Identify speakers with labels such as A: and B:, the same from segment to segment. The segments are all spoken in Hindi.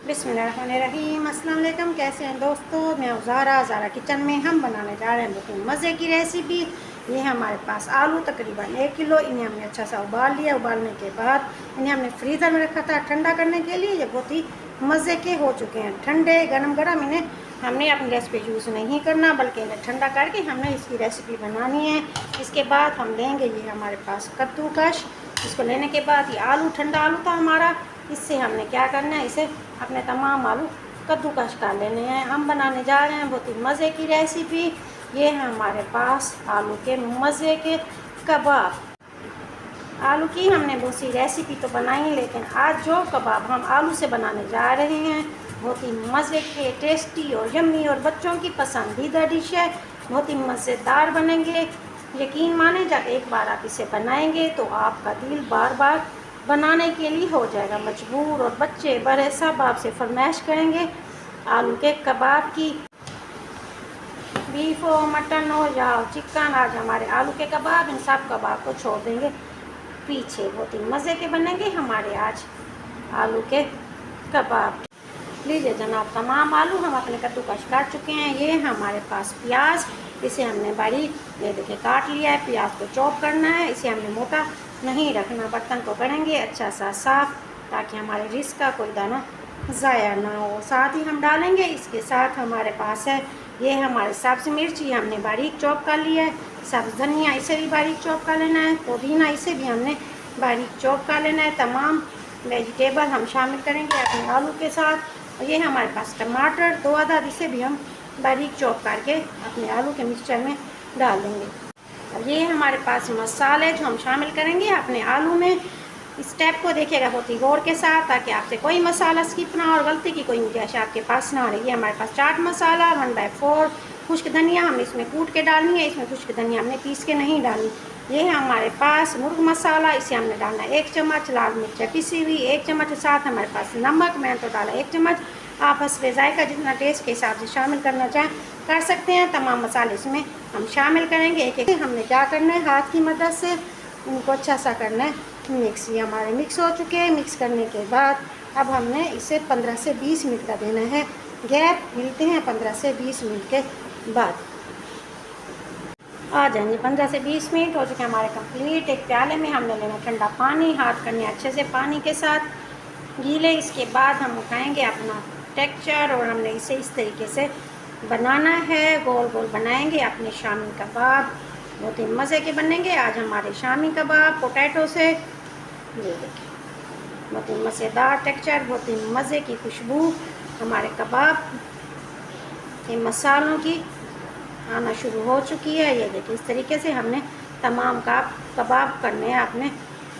A: बिस्मिल्लाहिर्रहमानिर्रहीम। अस्सलाम वालेकुम। कैसे हैं दोस्तों? मैं ज़ारा किचन में हम बनाने जा रहे हैं बहुत मज़े की रेसिपी। ये हमारे पास आलू तकरीबन 1 किलो, इन्हें हमने अच्छा सा उबाल लिया। उबालने के बाद इन्हें हमने फ्रीज़र में रखा था ठंडा करने के लिए। ये बहुत ही मज़े के हो चुके हैं ठंडे गरम गरम। इन्हें हमने अपनी रेसिपी यूज़ नहीं करना, बल्कि इन्हें ठंडा करके हमने इसकी रेसिपी बनानी है। इसके बाद हम लेंगे ये हमारे पास कद्दूकश। इसको लेने के बाद ये आलू, ठंडा आलू था हमारा, इससे हमने क्या करना है, इसे अपने तमाम आलू कद्दूकश कर लेने हैं। हम बनाने जा रहे हैं बहुत ही मज़े की रेसिपी। ये है हमारे पास आलू के मज़े के कबाब। आलू की हमने बहुत सी रेसिपी तो बनाई, लेकिन आज जो कबाब हम आलू से बनाने जा रहे हैं बहुत ही मज़े के, टेस्टी और यम्मी और बच्चों की पसंदीदा डिश है। बहुत ही मज़ेदार बनेंगे। यकीन माने, जब एक बार आप इसे बनाएंगे तो आपका दिल बार बार बनाने के लिए हो जाएगा मजबूर, और बच्चे बड़े सब आपसे फरमाइश करेंगे आलू के कबाब की। बीफ हो, मटन हो या चिकन, आज हमारे आलू के कबाब, इन सब कबाब को छोड़ देंगे पीछे। बहुत ही मज़े के बनेंगे हमारे आज आलू के कबाब। लीजिए जनाब, तमाम आलू हम अपने कद्दूकश काट चुके हैं। ये हमारे पास प्याज, इसे हमने बारीक ये देखिए काट लिया है। प्याज को चॉप करना है, इसे हमने मोटा नहीं रखना। बर्तन को करेंगे अच्छा सा साफ़, ताकि हमारे रिस का कोई दाना ज़ाया ना हो। साथ ही हम डालेंगे इसके साथ हमारे पास है ये हमारे सब्ज़ मिर्च, ये हमने बारीक चॉप कर लिया है। सब्ज़ धनिया, इसे भी बारीक चॉप कर लेना है। पुदीना, इसे भी हमने बारीक चॉप कर लेना है। तमाम वेजिटेबल हम शामिल करेंगे अपने आलू के साथ। और ये हमारे पास टमाटर 2 अदद, इसे भी हम बारीक चॉप करके अपने आलू के मिक्सचर में डाल देंगे। और ये हमारे पास मसाले जो हम शामिल करेंगे अपने आलू में। इस स्टेप को देखिएगा बहुत ही गौर के साथ, ताकि आपसे कोई मसाला स्किप ना और गलती की कोई गुंजाइश आपके पास ना रही। है हमारे पास चाट मसाला 1/4, खुश्क धनिया हम इसमें कूट के डालनी है। इसमें खुश्क धनिया हमने पीस के नहीं डालनी। ये है हमारे पास मुर्ग मसाला, इसे हमने डालना है 1 चम्मच। लाल मिर्च पिसी हुई 1 चम्मच। साथ हमारे पास नमक, मैं तो डाला 1 चम्मच। आप हस्बे जायका जितना टेस्ट के हिसाब से शामिल करना चाहें कर सकते हैं। तमाम मसाले इसमें हम शामिल करेंगे एक एक। हमने क्या करना है, हाथ की मदद से इनको अच्छा सा करना है मिक्स। ये हमारे मिक्स हो चुके हैं। मिक्स करने के बाद अब हमने इसे 15 से 20 मिनट का देना है गैप। मिलते हैं 15 से 20 मिनट के बाद। आ जाएंगे 15 से 20 मिनट हो चुके हैं हमारे कंप्लीट। एक प्याले में हमने लेना ठंडा पानी, हाथ करने अच्छे से पानी के साथ गीले। इसके बाद हम उठाएंगे अपना टेक्सचर, और हमने इसे इस तरीके से बनाना है। गोल गोल बनाएंगे अपने शामी कबाब। बहुत ही मज़े के बनेंगे आज हमारे शामी कबाब पोटैटो से। ये देखिए बहुत ही मज़ेदार टेक्सचर, बहुत ही मज़े की खुशबू हमारे कबाब के मसालों की आना शुरू हो चुकी है। ये देखिए इस तरीके से हमने तमाम का कबाब करने हैं अपने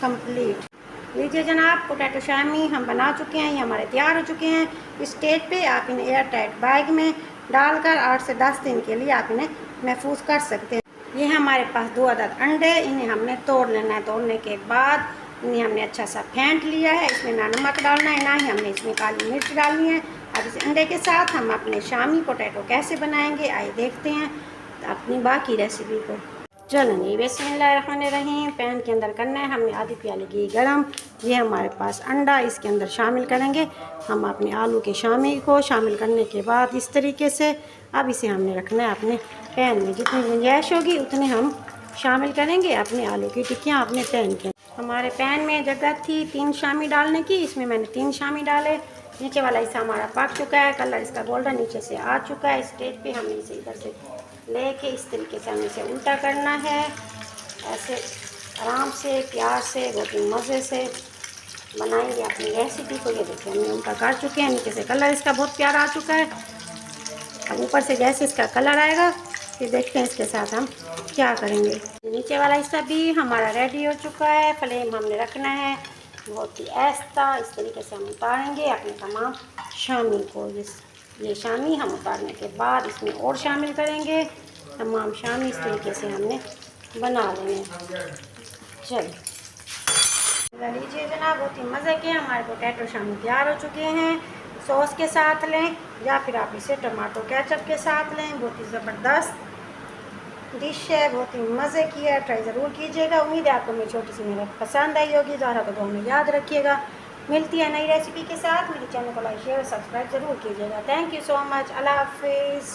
A: कंप्लीट। लीजिए जनाब, पोटैटो शामी हम बना चुके हैं, ये हमारे तैयार हो चुके हैं। इस स्टेज पे आप इन्हें एयर टाइट बैग में डालकर 8 से 10 दिन के लिए आप इन्हें महफूज कर सकते हैं। ये हमारे पास 2 अदद अंडे, इन्हें हमने तोड़ लेना है। तोड़ने के बाद इन्हें हमने अच्छा सा फेंट लिया है। इसमें ना नमक डालना है, ना ही हमने इसमें काली मिर्च डालनी है। अब इस अंडे के साथ हम अपने शामी पोटैटो कैसे बनाएंगे, आइए देखते हैं अपनी बाकी रेसिपी को। चलेंगे बिस्मिल्लाहिर्रहमानिर्रहीम। पैन के अंदर करना है हमने आधी प्याली घी गरम। ये हमारे पास अंडा, इसके अंदर शामिल करेंगे हम अपने आलू के शामी को। शामिल करने के बाद इस तरीके से अब इसे हमने रखना है अपने पैन में। जितनी गुंजाइश होगी उतने हम शामिल करेंगे अपने आलू की टिक्कियाँ अपने पैन के। हमारे पैन में जगह थी 3 शामी डालने की, इसमें मैंने 3 शामी डाले। नीचे वाला हिस्सा हमारा पक चुका है, कलर इसका गोल्डन नीचे से आ चुका है। स्टेज पे हमने इसे इधर से लेके इस तरीके से हमें इसे उल्टा करना है। ऐसे आराम से प्यार से बहुत ही मज़े से बनाएंगे अपनी रेसिपी को। ये देखिए हमने उल्टा कर चुके हैं। नीचे से कलर इसका बहुत प्यारा आ चुका है। अब ऊपर से जैसे इसका कलर आएगा फिर देखते हैं इसके साथ हम क्या करेंगे। नीचे वाला हिस्सा भी हमारा रेडी हो चुका है। फ्लेम हमने रखना है बहुत ही आहिस्ता। इस तरीके से हम उतारेंगे अपने तमाम शामी को। ये शामी हम उतारने के बाद इसमें और शामिल करेंगे तमाम शामी। इस तरीके से हमने बना लेंगे। चलिए लीजिए जनाब, बहुत ही मज़े के हमारे पोटैटो शामी तैयार हो चुके हैं। सॉस के साथ लें या फिर आप इसे टमाटो केचप के साथ लें। बहुत ही ज़बरदस्त डिश है, बहुत ही मज़े की है। ट्राई ज़रूर कीजिएगा। उम्मीद है आपको मेरी छोटी सी मेहनत पसंद आई होगी। ज़रा तो में याद रखिएगा। मिलती है नई रेसिपी के साथ। मेरे चैनल को लाइक शेयर और सब्सक्राइब ज़रूर कीजिएगा। Thank you so much. अल्लाह हाफिज़।